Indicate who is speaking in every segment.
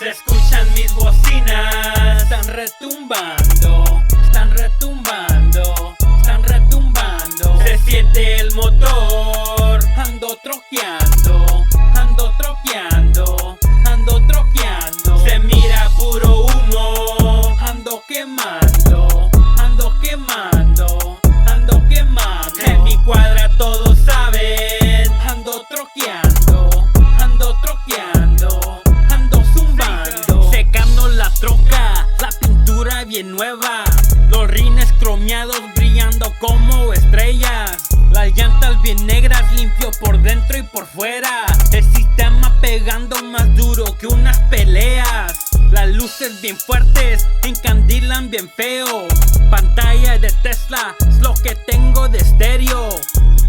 Speaker 1: Se escuchan mis bocinas, están retumbando, están retumbando, están retumbando. Se siente el motor, ando troqueando, ando troqueando, ando troqueando. Se mira puro humo, ando quemando, ando quemando, ando quemando. En mi cuadra todos saben, ando troqueando, ando troqueando, ando zumbando. Secando la troca, la pintura bien nueva, los rines cromeados brillando como estrellas, las llantas bien negras, limpio por dentro y por fuera. El sistema pegando más duro que unas peleas, las luces bien fuertes encandilan bien feo. Pantalla de Tesla es lo que tengo de estéreo.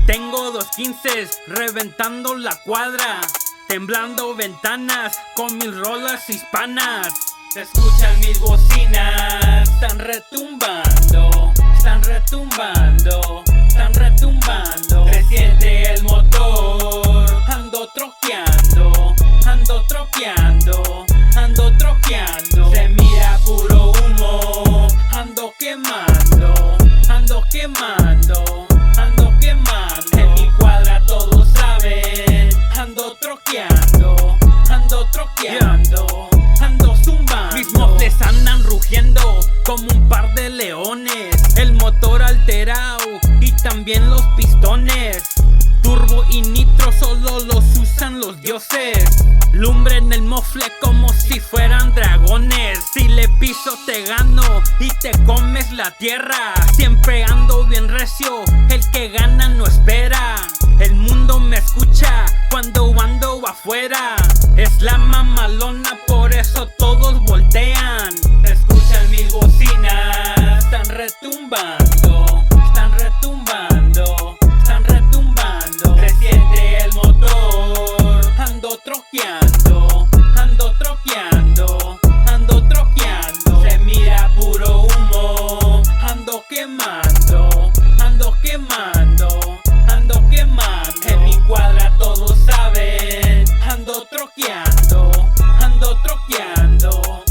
Speaker 1: Tengo 215 reventando la cuadra, temblando ventanas con mis rolas hispanas. Se escuchan mis bocinas, están retumbando, están retumbando, están retumbando. Se siente el motor, ando troqueando, ando troqueando, ando troqueando. Se mira puro humo, ando quemando, ando quemando, ando quemando. En mi cuadra todos saben, ando troqueando, ando troqueando, ando zumbando. Mis mofles andan rugiendo como un par de leones, el motor alterado y también los pistones. Turbo y nitro solo los usan los dioses, lumbre en el mofle como si fueran dragones. Si le piso te gano y te comes la tierra, siempre ando bien recio, el que gana no espera. El mundo me escucha cuando ando afuera, es la mamalona, por eso todos voltean. Escuchan mis bocinas, están retumbando, están retumbando, están retumbando. Se siente el motor, ando troqueando, ando troqueando, ando troqueando. Se mira puro humo, ando quemando, ando quemando, ando quemando. En mi cuadra todos saben, ando troqueando, ando troqueando,